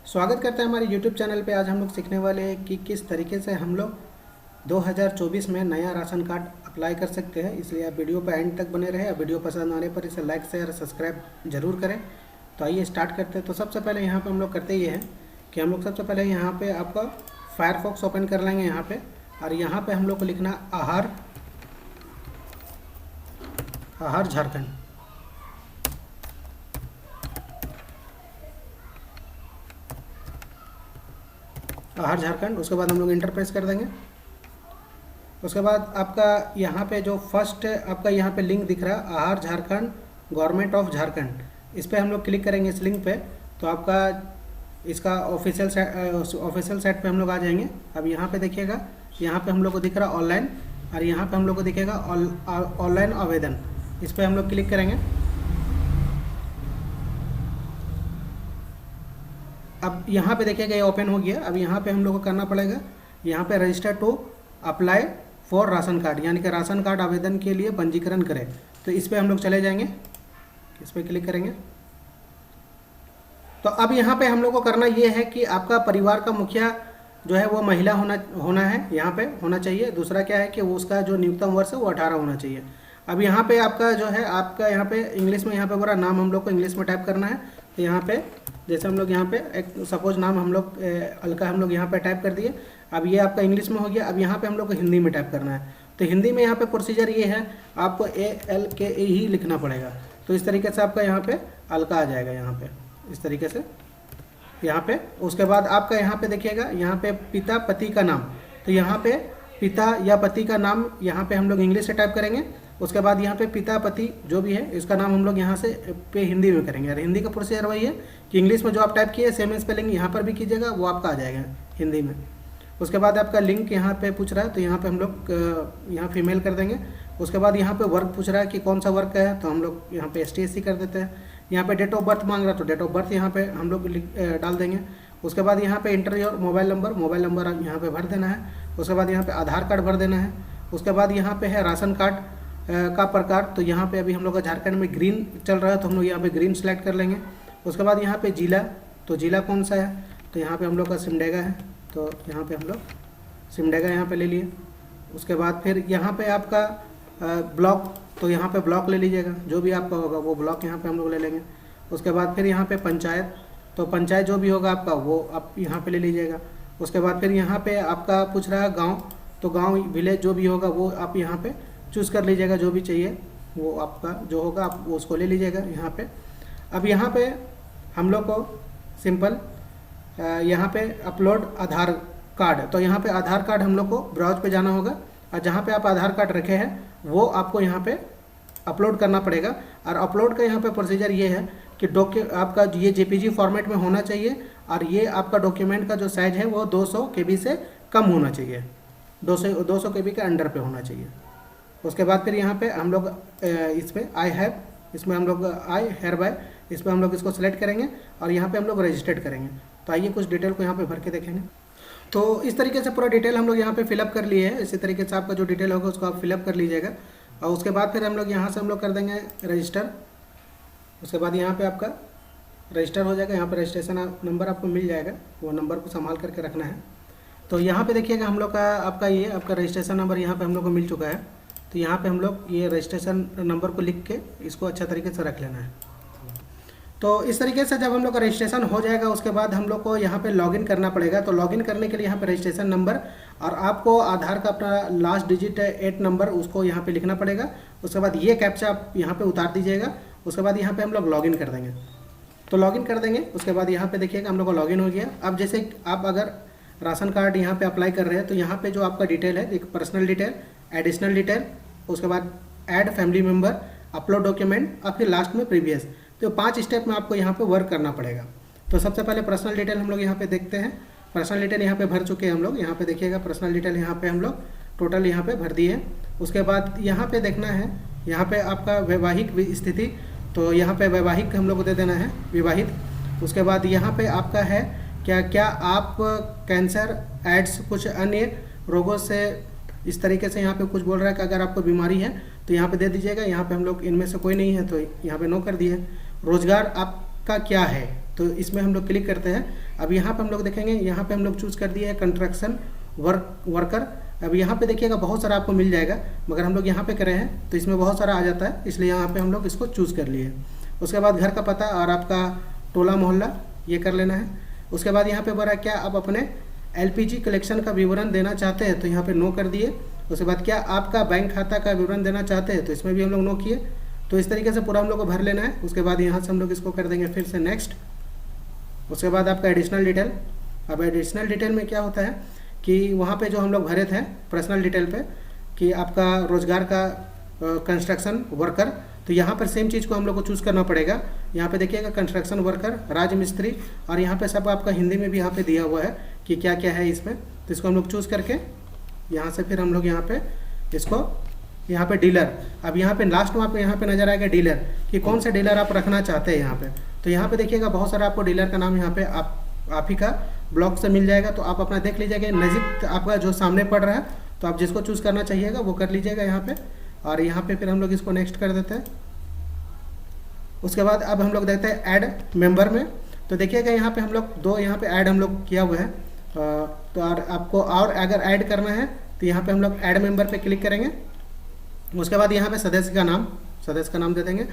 स्वागत करते हैं हमारे YouTube चैनल पे। आज हम लोग सीखने वाले हैं कि किस तरीके से हम लोग 2024 में नया राशन कार्ड अप्लाई कर सकते हैं। इसलिए आप वीडियो पर एंड तक बने रहें। वीडियो पसंद आने पर इसे लाइक शेयर सब्सक्राइब जरूर करें। तो आइए स्टार्ट करते हैं। तो सबसे पहले यहाँ पे हम लोग करते ये हैं कि हम लोग सबसे पहले यहाँ पे आपका फायरफॉक्स ओपन कर लेंगे यहाँ पे, और यहाँ पे हम लोग को लिखना आहार झारखंड। आहार झारखंड, उसके बाद हम लोग इंटर प्रेस कर देंगे। उसके बाद आपका यहाँ पे जो फर्स्ट आपका यहाँ पे लिंक दिख रहा है आहार झारखंड गवर्नमेंट ऑफ झारखंड, इस पर हम लोग क्लिक करेंगे इस लिंक पे। तो आपका इसका ऑफिशियल साइट पे हम लोग आ जाएंगे। अब यहाँ पे देखिएगा, यहाँ पे हम लोग को दिख रहा है ऑनलाइन, और यहाँ पे हम लोग को दिखेगा ऑनलाइन आवेदन। इस पर हम लोग क्लिक करेंगे। अब यहाँ पे देखिएगा ये ओपन हो गया। अब यहाँ पे हम लोग को करना पड़ेगा, यहाँ पे register to apply for ration card, यानी कि राशन कार्ड आवेदन के लिए पंजीकरण करें। तो इस पे हम लोग चले जाएंगे, इस पर क्लिक करेंगे। तो अब यहाँ पे हम लोग को करना ये है कि आपका परिवार का मुखिया जो है वो महिला होना है, यहाँ पे होना चाहिए। दूसरा क्या है कि वो उसका जो न्यूनतम वर्ष है वो 18 होना चाहिए। अब यहाँ पे आपका जो है आपका यहाँ पे इंग्लिश में यहाँ पे पूरा नाम हम लोग को इंग्लिश में टाइप करना है। तो यहाँ पे जैसे हम लोग यहाँ पे एक सपोज नाम हम लोग अलका हम लोग यहाँ पे टाइप कर दिए। अब ये आपका इंग्लिश में हो गया। अब यहाँ पे हम लोग को हिंदी में टाइप करना है। तो हिंदी में यहाँ पे प्रोसीजर ये है, आपको ALKA ही लिखना पड़ेगा। तो इस तरीके से आपका यहाँ पे अलका आ जाएगा, यहाँ पे इस तरीके से यहाँ पे। उसके बाद आपका यहाँ पे देखिएगा, यहाँ पे पिता पति का नाम, तो यहाँ पे पिता या पति का नाम यहाँ पे हम लोग इंग्लिश से टाइप करेंगे। उसके बाद यहाँ पे पिता पति जो भी है इसका नाम हम लोग यहाँ से पे हिंदी में करेंगे। और हिंदी का प्रोसीजर वही है कि इंग्लिश में जो आप टाइप किए सेम स्पेलिंग यहाँ पर भी कीजिएगा, वो आपका आ जाएगा हिंदी में। उसके बाद आपका लिंक यहाँ पे पूछ रहा है, तो यहाँ पे हम लोग यहाँ फीमेल कर देंगे। उसके बाद यहाँ पे वर्क पूछ रहा है कि कौन सा वर्क है, तो हम लोग यहाँ पे ST/SC कर देते हैं। यहाँ पे डेट ऑफ बर्थ मांग रहा है, तो डेट ऑफ बर्थ यहाँ पे हम लोग डाल देंगे। उसके बाद यहाँ पे इंटर योर मोबाइल नंबर यहाँ पे भर देना है। उसके बाद यहाँ पे आधार कार्ड भर देना है। उसके बाद यहाँ पे है राशन कार्ड का प्रकार, तो यहाँ पे अभी हम लोग का झारखंड में ग्रीन चल रहा है, तो हम लोग यहाँ पे ग्रीन सेलेक्ट कर लेंगे। उसके बाद यहाँ पे जिला, तो जिला कौन सा है, तो यहाँ पे हम लोग का सिमडेगा है, तो यहाँ पे हम लोग सिमडेगा यहाँ पे ले लिए। उसके बाद फिर यहाँ पे आपका ब्लॉक, तो यहाँ पे ब्लॉक ले लीजिएगा, जो भी आपका होगा वो ब्लॉक यहाँ पे हम लोग ले लेंगे। उसके बाद फिर यहाँ पे पंचायत, तो पंचायत जो भी होगा आपका वो आप यहाँ पे ले लीजिएगा। उसके बाद फिर यहाँ पे आपका पूछ रहा है गाँव, तो गाँव विलेज जो भी होगा वो आप यहाँ पे चूज़ कर लीजिएगा, जो भी चाहिए वो आपका जो होगा आप वो उसको ले लीजिएगा यहाँ पे। अब यहाँ पे हम लोग को सिंपल यहाँ पे अपलोड आधार कार्ड, तो यहाँ पे आधार कार्ड हम लोग को ब्राउज पे जाना होगा, और जहाँ पे आप आधार कार्ड रखे हैं वो आपको यहाँ पे अपलोड करना पड़ेगा। और अपलोड का यहाँ पे प्रोसीजर ये है कि आपका ये JPG फॉर्मेट में होना चाहिए, और ये आपका डॉक्यूमेंट का जो साइज है वो 200 KB से कम होना चाहिए, 200 KB के अंडर पे होना चाहिए। उसके बाद फिर यहाँ पे हम लोग इस पर आई हैव, इसमें हम लोग आई हेयर बाय, इस पर हम लोग इसको सेलेक्ट करेंगे और यहाँ पे हम लोग रजिस्टर्ड करेंगे। तो आइए कुछ डिटेल को यहाँ पे भर के देखेंगे। तो इस तरीके से पूरा डिटेल हम लोग यहाँ पे फिलअप कर लिए हैं। इसी तरीके से आपका जो डिटेल होगा उसको आप फिलअप कर लीजिएगा। और उसके बाद फिर हम लोग यहाँ से हम लोग कर देंगे रजिस्टर। उसके बाद यहाँ पे आपका रजिस्टर हो जाएगा। यहाँ पे रजिस्ट्रेशन नंबर आपको मिल जाएगा, वो नंबर को संभाल करके रखना है। तो यहाँ पे देखिएगा हम लोग का आपका ये आपका रजिस्ट्रेशन नंबर यहाँ पे हम लोग को मिल चुका है। तो यहाँ पे हम लोग ये रजिस्ट्रेशन नंबर को लिख के इसको अच्छा तरीके से रख लेना है। तो इस तरीके से जब हम लोग का रजिस्ट्रेशन हो जाएगा उसके बाद हम लोग को यहाँ पे लॉगिन करना पड़ेगा। तो लॉगिन करने के लिए यहाँ पे रजिस्ट्रेशन नंबर और आपको आधार का अपना लास्ट डिजिट 8 नंबर उसको यहाँ पे लिखना पड़ेगा। उसके बाद ये कैप्चा आप यहाँ पे उतार दीजिएगा। उसके बाद यहाँ पे हम लोग लॉगिन कर देंगे। तो लॉगिन कर देंगे, उसके बाद यहाँ पे देखिएगा हम लोग का लॉगिन हो गया। अब जैसे आप अगर राशन कार्ड यहाँ पे अप्लाई कर रहे हैं तो यहाँ पे जो आपका डिटेल है, एक पर्सनल डिटेल, एडिशनल डिटेल, उसके बाद add family member, upload document और फिर लास्ट में प्रीवियस। तो 5 स्टेप में आपको यहाँ पे वर्क करना पड़ेगा। तो सबसे पहले पर्सनल डिटेल हम लोग यहाँ पे देखते हैं। पर्सनल डिटेल यहाँ पे भर चुके हैं हम लोग। यहाँ पे देखिएगा पर्सनल डिटेल यहाँ पे हम लोग टोटल यहाँ पे भर दिए। उसके बाद यहाँ पे देखना है, यहाँ पे आपका वैवाहिक स्थिति, तो यहाँ पे वैवाहिक हम लोग को दे देना है, विवाहित। उसके बाद यहाँ पे आपका है क्या आप कैंसर, एड्स, कुछ अन्य रोगों से इस तरीके से यहाँ पे कुछ बोल रहा है कि अगर आपको बीमारी है तो यहाँ पे दे दीजिएगा। यहाँ पे हम लोग इनमें से कोई नहीं है तो यहाँ पे नो कर दिए। रोजगार आप का क्या है, तो इसमें हम लोग क्लिक करते हैं। अब यहाँ पे हम लोग देखेंगे, यहाँ पे हम लोग चूज़ कर दिए है कंस्ट्रक्शन वर्कर। अब यहाँ पे देखिएगा बहुत सारा आपको मिल जाएगा, मगर हम लोग यहाँ पे करे हैं तो इसमें बहुत सारा आ जाता है, इसलिए यहाँ पे हम लोग इसको चूज़ कर लिए। उसके बाद घर का पता और आपका टोला मोहल्ला ये कर लेना है। उसके बाद यहाँ पे बोला क्या आप अपने LPG कलेक्शन का विवरण देना चाहते हैं, तो यहाँ पे नो कर दिए। उसके बाद क्या आपका बैंक खाता का विवरण देना चाहते हैं, तो इसमें भी हम लोग नो किए। तो इस तरीके से पूरा हम लोग को भर लेना है। उसके बाद यहाँ से हम लोग इसको कर देंगे फिर से नेक्स्ट। उसके बाद आपका एडिशनल डिटेल। अब एडिशनल डिटेल में क्या होता है कि वहाँ पे जो हम लोग भरे थे पर्सनल डिटेल पे कि आपका रोजगार का कंस्ट्रक्शन वर्कर, तो यहाँ पर सेम चीज़ को हम लोग को चूज़ करना पड़ेगा। यहाँ पे देखिएगा कंस्ट्रक्शन वर्कर, राजमिस्त्री, और यहाँ पे सब आपका हिंदी में भी यहाँ पे दिया हुआ है कि क्या क्या है इसमें। तो इसको हम लोग चूज़ करके यहाँ से फिर हम लोग यहाँ पे इसको यहाँ पे डीलर। अब यहाँ पे लास्ट में आपको यहाँ पे नजर आएगा डीलर कि कौन सा डीलर आप रखना चाहते हैं यहाँ पे। तो यहाँ पे देखिएगा बहुत सारा आपको डीलर का नाम यहाँ पे आप ही का ब्लॉक से मिल जाएगा, तो आप अपना देख लीजिएगा नज़दीक आपका जो सामने पड़ रहा है, तो आप जिसको चूज़ करना चाहिएगा वो कर लीजिएगा यहाँ पे। और यहाँ पे फिर हम लोग इसको नेक्स्ट कर देते हैं। उसके बाद अब हम लोग देखते हैं ऐड मेंबर में। तो देखिएगा यहाँ पे हम लोग दो यहाँ पे ऐड हम लोग किया हुआ है, तो और आपको और अगर ऐड करना है तो यहाँ पे हम लोग ऐड मेंबर पे क्लिक करेंगे। उसके बाद यहाँ पे सदस्य का नाम दे देंगे।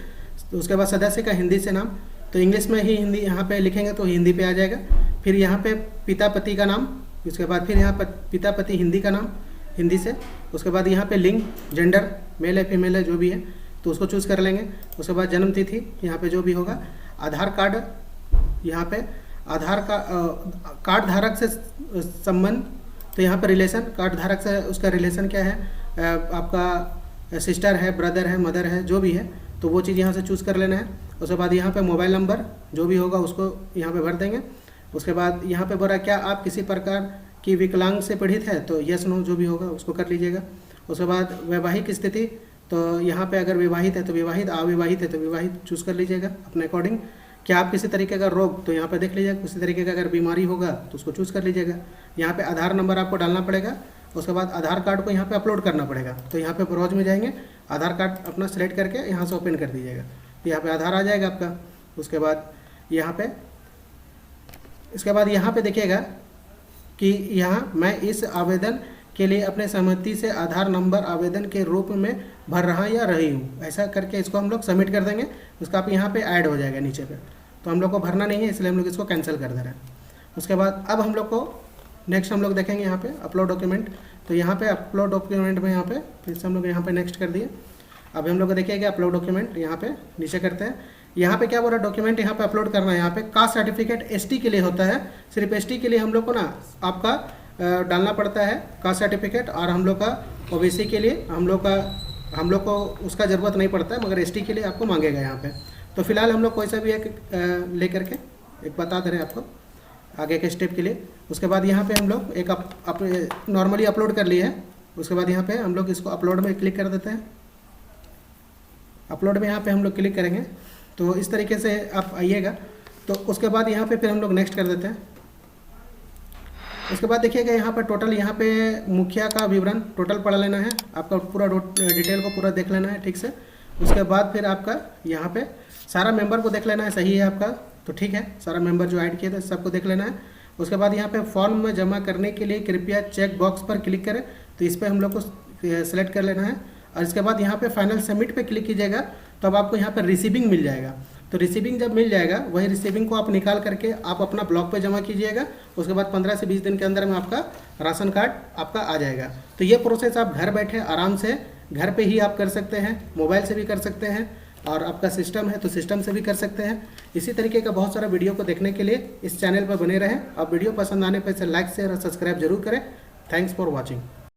तो उसके बाद सदस्य का हिंदी से नाम, तो इंग्लिश में ही हिंदी यहाँ पे लिखेंगे तो हिंदी पे आ जाएगा। फिर यहाँ पे पिता पति का नाम, उसके बाद फिर यहाँ पर पिता पति हिंदी का नाम हिंदी से। उसके बाद यहाँ पे लिंग जेंडर मेल है फीमेल है जो भी है तो उसको चूज़ कर लेंगे। उसके बाद जन्म तिथि यहाँ पे जो भी होगा। आधार कार्ड, यहाँ पे आधार का कार्ड धारक से संबंध, तो यहाँ पे रिलेशन, कार्ड धारक से उसका रिलेशन क्या है, आपका सिस्टर है, ब्रदर है, मदर है, जो भी है, तो वो चीज़ यहाँ से चूज़ कर लेना है। उसके बाद यहाँ पे मोबाइल नंबर जो भी होगा उसको यहाँ पे भर देंगे। उसके बाद यहाँ पे बोला क्या आप किसी प्रकार की विकलांग से पीड़ित है, तो यस नो जो भी होगा उसको कर लीजिएगा। उसके बाद वैवाहिक स्थिति, तो यहाँ पे अगर विवाहित है तो विवाहित, अविवाहित है तो विवाहित चूज़ कर लीजिएगा अपने अकॉर्डिंग। क्या आप किसी तरीके का रोग, तो यहाँ पे देख लीजिएगा किसी तरीके का अगर बीमारी होगा तो उसको चूज़ कर लीजिएगा। यहाँ पे आधार नंबर आपको डालना पड़ेगा। उसके बाद आधार कार्ड को यहाँ पे अपलोड करना पड़ेगा, तो यहाँ पे ब्राउज में जाएंगे, आधार कार्ड अपना सेलेक्ट करके यहाँ से ओपन कर दीजिएगा, तो यहाँ पे आधार आ जाएगा आपका। उसके बाद यहाँ पे इसके बाद यहाँ पे देखिएगा कि यहाँ मैं इस आवेदन के लिए अपने सहमति से आधार नंबर आवेदन के रूप में भर रहा या रही हूँ, ऐसा करके इसको हम लोग सबमिट कर देंगे। उसका आप यहाँ पे ऐड हो जाएगा नीचे पे, तो हम लोग को भरना नहीं है इसलिए हम लोग इसको कैंसिल कर दे रहे हैं। उसके बाद अब हम लोग को नेक्स्ट हम लोग देखेंगे यहाँ पे अपलोड डॉक्यूमेंट। तो यहाँ पे अपलोड डॉक्यूमेंट में यहाँ पे फिर से हम लोग यहाँ पे नेक्स्ट कर दिए। अब हम लोग को देखिएगा अपलोड डॉक्यूमेंट यहाँ पे नीचे करते हैं। यहाँ पे क्या बोल रहा है, डॉक्यूमेंट यहाँ पे अपलोड करना है। यहाँ पे कास्ट सर्टिफिकेट ST के लिए होता है, सिर्फ ST के लिए हम लोग को ना आपका डालना पड़ता है कास्ट सर्टिफिकेट, और हम लोग का OBC के लिए हम लोग को उसका ज़रूरत नहीं पड़ता है, मगर ST के लिए आपको मांगेगा यहाँ पे। तो फिलहाल हम लोग कोई सा भी एक ले करके एक बता दे रहे हैं आपको आगे के स्टेप के लिए। उसके बाद यहाँ पे हम लोग एक नॉर्मली अपलोड कर लिए है। उसके बाद यहाँ पे हम लोग इसको अपलोड में क्लिक कर देते हैं। अपलोड में यहाँ पे हम लोग क्लिक करेंगे, तो इस तरीके से आप आइएगा। तो उसके बाद यहाँ पे फिर हम लोग नेक्स्ट कर देते हैं। उसके बाद देखिएगा यहाँ पर टोटल, यहाँ पे मुखिया का विवरण टोटल पढ़ लेना है, आपका पूरा डिटेल को पूरा देख लेना है ठीक से। उसके बाद फिर आपका यहाँ पे सारा मेंबर को देख लेना है, सही है आपका तो ठीक है, सारा मेंबर जो ऐड किए थे सबको देख लेना है। उसके बाद यहाँ पे फॉर्म में जमा करने के लिए कृपया चेक बॉक्स पर क्लिक करें, तो इस पर हम लोग को सेलेक्ट कर लेना है। और इसके बाद यहाँ पे फाइनल सबमिट पे क्लिक कीजिएगा, तो अब आपको यहाँ पर रिसीविंग मिल जाएगा। तो रिसीविंग जब मिल जाएगा, वही रिसीविंग को आप निकाल करके आप अपना ब्लॉक पे जमा कीजिएगा। उसके बाद 15 से 20 दिन के अंदर में आपका राशन कार्ड आपका आ जाएगा। तो ये प्रोसेस आप घर बैठे आराम से घर पे ही आप कर सकते हैं, मोबाइल से भी कर सकते हैं, और आपका सिस्टम है तो सिस्टम से भी कर सकते हैं। इसी तरीके का बहुत सारा वीडियो को देखने के लिए इस चैनल पर बने रहें। अब वीडियो पसंद आने पर इसे लाइक शेयर और सब्सक्राइब जरूर करें। Thanks for watching.